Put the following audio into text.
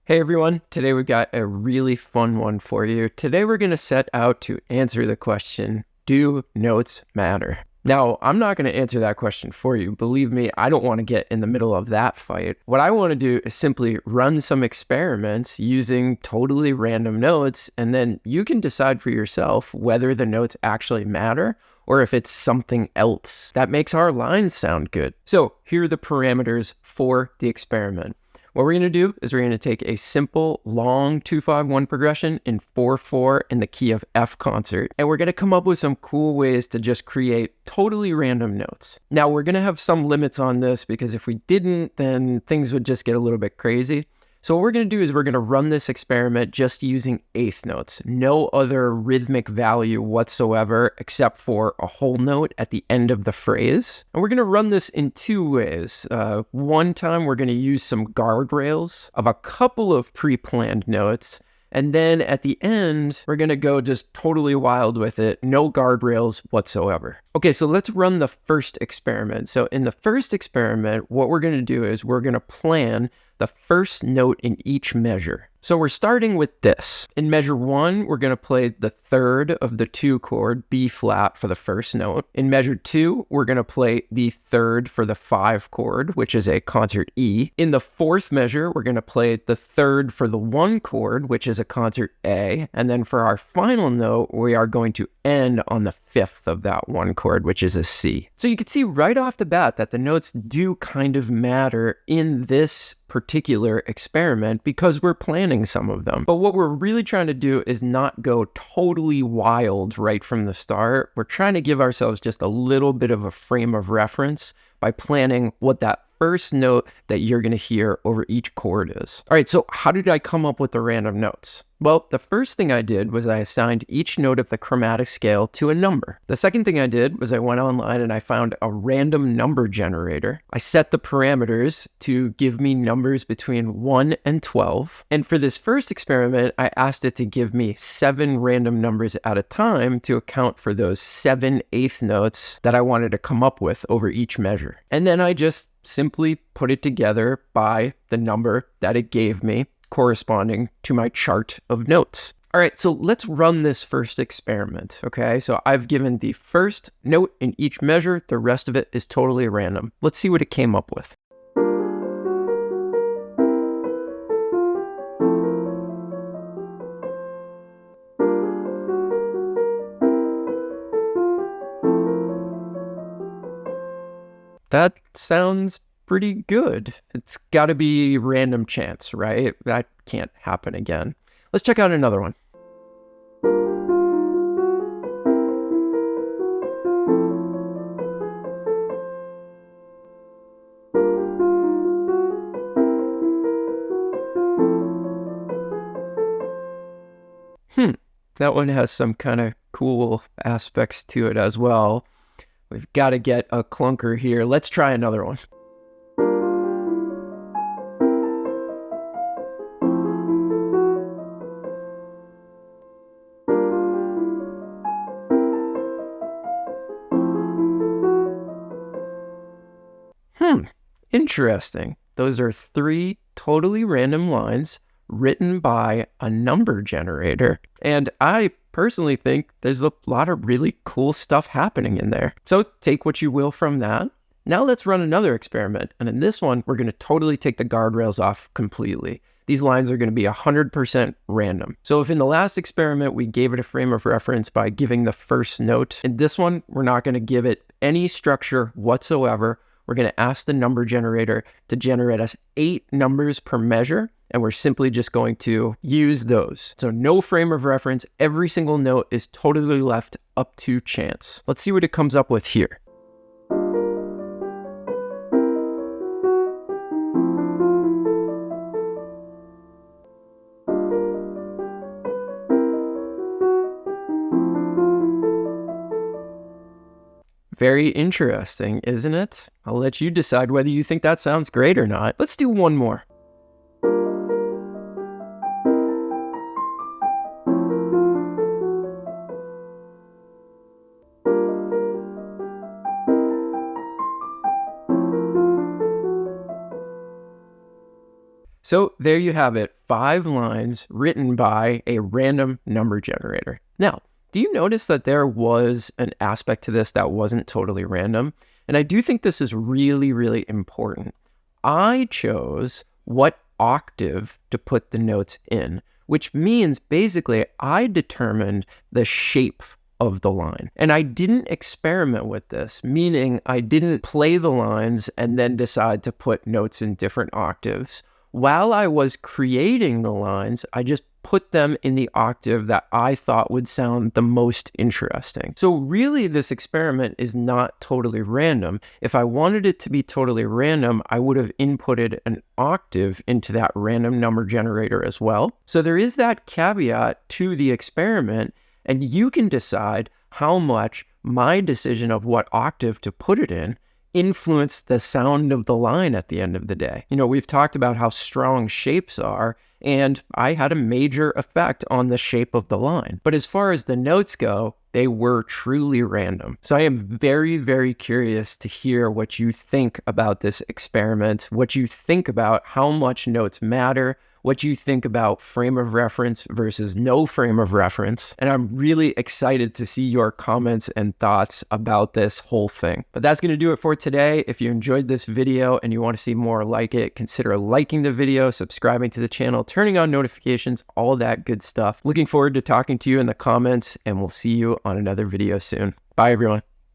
Hey everyone, today we've got a really fun one for you. Today we're going to set out to answer the question, do notes matter? Now, I'm not going to answer that question for you. Believe me, I don't want to get in the middle of that fight. What I want to do is simply run some experiments using totally random notes, and then you can decide for yourself whether the notes actually matter or if it's something else that makes our lines sound good. So here are the parameters for the experiment. What we're going to do is we're going to take a simple long 2-5-1 progression in 4/4 in the key of F concert, and we're going to come up with some cool ways to just create totally random notes. Now, we're going to have some limits on this because if we didn't, then things would just get a little bit crazy. So what we're going to do is we're going to run this experiment just using eighth notes, no other rhythmic value whatsoever except for a whole note at the end of the phrase. And we're going to run this in two ways. One time we're going to use some guardrails of a couple of pre-planned notes. And then at the end, we're going to go just totally wild with it. No guardrails whatsoever. Okay, so let's run the first experiment. So in the first experiment, what we're going to do is we're going to plan the first note in each measure. So we're starting with this. In measure 1, we're going to play the third of the 2 chord, B flat, for the first note. In measure 2, we're going to play the third for the 5 chord, which is a concert E. In the fourth measure, we're going to play the third for the 1 chord, which is a concert A. And then for our final note, we are going to end on the fifth of that 1 chord, which is a C. So you can see right off the bat that the notes do kind of matter in this particular experiment because we're planning some of them. But what we're really trying to do is not go totally wild right from the start. We're trying to give ourselves just a little bit of a frame of reference by planning what that first note that you're going to hear over each chord is. All right, so how did I come up with the random notes? Well, the first thing I did was I assigned each note of the chromatic scale to a number. The second thing I did was I went online and I found a random number generator. I set the parameters to give me numbers between 1 and 12. And for this first experiment, I asked it to give me 7 random numbers at a time to account for those 7 eighth notes that I wanted to come up with over each measure. And then I just simply put it together by the number that it gave me, corresponding to my chart of notes. All right, so let's run this first experiment, okay? So I've given the first note in each measure. The rest of it is totally random. Let's see what it came up with. That sounds pretty good. It's got to be random chance, right? That can't happen again. Let's check out another one. That one has some kind of cool aspects to it as well. We've got to get a clunker here. Let's try another one. Interesting. Those are 3 totally random lines written by a number generator. And I personally think there's a lot of really cool stuff happening in there. So take what you will from that. Now let's run another experiment. And in this one, we're going to totally take the guardrails off completely. These lines are going to be 100% random. So if in the last experiment, we gave it a frame of reference by giving the first note, in this one, we're not going to give it any structure whatsoever. We're going to ask the number generator to generate us 8 numbers per measure, and we're simply just going to use those. So no frame of reference. Every single note is totally left up to chance. Let's see what it comes up with here. Very interesting, isn't it? I'll let you decide whether you think that sounds great or not. Let's do one more. So there you have it, 5 lines written by a random number generator. Now, do you notice that there was an aspect to this that wasn't totally random? And I do think this is really, really important. I chose what octave to put the notes in, which means basically I determined the shape of the line. And I didn't experiment with this, meaning I didn't play the lines and then decide to put notes in different octaves. While I was creating the lines, I just put them in the octave that I thought would sound the most interesting. So really, this experiment is not totally random. If I wanted it to be totally random, I would have inputted an octave into that random number generator as well. So there is that caveat to the experiment, and you can decide how much my decision of what octave to put it in influenced the sound of the line at the end of the day. You know, we've talked about how strong shapes are, and I had a major effect on the shape of the line. But as far as the notes go, they were truly random. So I am very, very curious to hear what you think about this experiment, what you think about how much notes matter, what you think about frame of reference versus no frame of reference. And I'm really excited to see your comments and thoughts about this whole thing. But that's going to do it for today. If you enjoyed this video and you want to see more like it, consider liking the video, subscribing to the channel, turning on notifications, all that good stuff. Looking forward to talking to you in the comments, and we'll see you on another video soon. Bye, everyone.